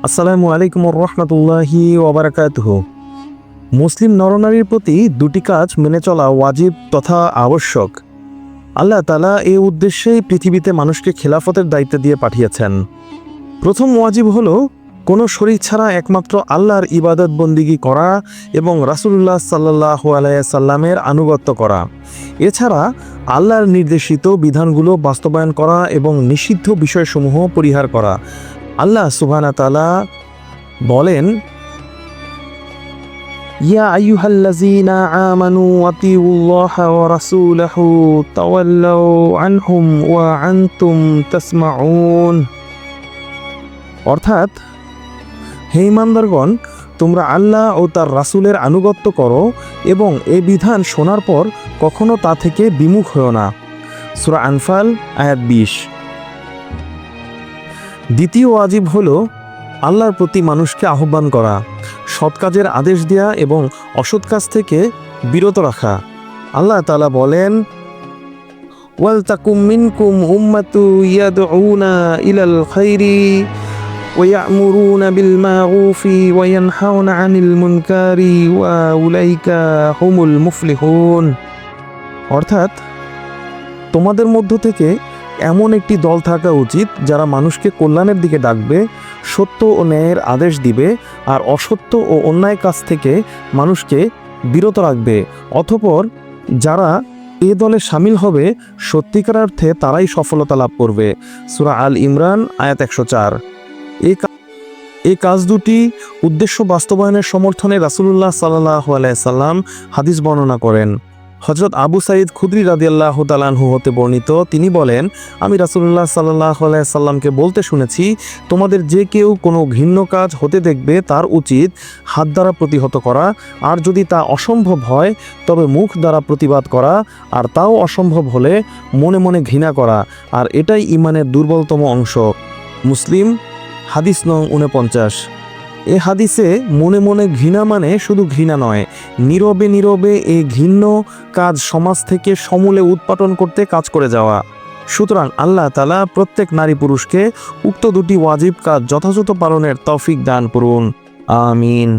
আসসালামু আলাইকুম রহমতুল্লাহি ওবারাকাতুহু। মুসলিম নরনারীর প্রতি দুটি কাজ মেনে চলা ওয়াজিব তথা আবশ্যক। আল্লাহ তাআলা এই উদ্দেশ্যেই পৃথিবীতে মানুষকে খেলাফতের দায়িত্ব দিয়ে পাঠিয়েছেন। প্রথম ওয়াজিব হলো কোনো শরীক ছাড়া একমাত্র আল্লাহর ইবাদত বন্দিগি করা এবং রাসূলুল্লাহ সাল্লাল্লাহু আলাইহি সাল্লামের আনুগত্য করা। এছাড়া আল্লাহর নির্দেশিত বিধানগুলো বাস্তবায়ন করা এবং নিষিদ্ধ বিষয়সমূহ পরিহার করা। আল্লাহ সুবহানাহু ওয়া তাআলা বলেন, ইয়া আইয়ুহাল্লাযীনা আমানু আতিউল্লাহা ওয়া রাসূলাহু তাওয়াল্লাউ আনহুম ওয়া আনতুম তাসমাউন। অর্থাৎ, হে ঈমানদারগণ, তোমরা আল্লাহ ও তার রাসূলের আনুগত্য করো এবং এই বিধান শোনার পর কখনো তা থেকে বিমুখ হও না। সূরা আনফাল আয়াত 20। দ্বিতীয় ওয়াজিব হলো আল্লাহর প্রতি মানুষকে আহ্বান করা, সৎ কাজের আদেশ দেয়া এবং অসৎ কাজ থেকে বিরত রাখা। আল্লাহ তাআলা বলেন, ওয়ালতাকুম মিনকুম উম্মাতু ইয়াদউনা ইলাল খায়রি ওয়া ইয়া'মুরুনা বিল মা'রুফি ওয়া ইয়ানহাউনা আনিল মুনকারি ওয়া উলাইকা হুমুল মুফলিহুন। অর্থাৎ, তোমাদের মধ্য থেকে এমন একটি দল থাকা উচিত যারা মানুষকে কল্যাণের দিকে ডাকবে, সত্য ও ন্যায়ের আদেশ দিবে আর অসত্য ও অন্যায় কাজ থেকে মানুষকে বিরত রাখবে। অতঃপর যারা এ দলে সামিল হবে সত্যিকার অর্থে তারাই সফলতা লাভ করবে। সূরা আল ইমরান আয়াত 104। এই কাজ দুটি উদ্দেশ্য বাস্তবায়নের সমর্থনে রাসূলুল্লাহ সাল্লাল্লাহু আলাইহি সাল্লাম হাদিস বর্ণনা করেন। হযরত আবু সাঈদ খুদরি রাদিয়াল্লাহু তাআলা আনহু হতে বর্ণিত, তিনি বলেন, আমি রাসূলুল্লাহ সাল্লাল্লাহু আলাইহি সাল্লামকে বলতে শুনেছি, তোমাদের যে কেউ কোনো ঘৃণ্য কাজ হতে দেখবে তার উচিত হাত দ্বারা প্রতিহত করা, আর যদি তা অসম্ভব হয় তবে মুখ দ্বারা প্রতিবাদ করা, আর তাও অসম্ভব হলে মনে মনে ঘৃণা করা, আর এটাই ঈমানের দুর্বলতম অংশ। মুসলিম হাদিস নং 49। এ হাদিসে মনে মনে ঘৃণা মানে শুধু ঘৃণা নয়, নীরবে নীরবে এই ঘৃণ্য কাজ সমাজ থেকে সমূলে উৎপাটন করতে কাজ করে যাওয়া। সুতরাং আল্লাহ তাআলা প্রত্যেক নারী পুরুষকে উক্ত দুটি ওয়াজিব কাজ যথাযথ পালনের তৌফিক দান করুন। আমিন।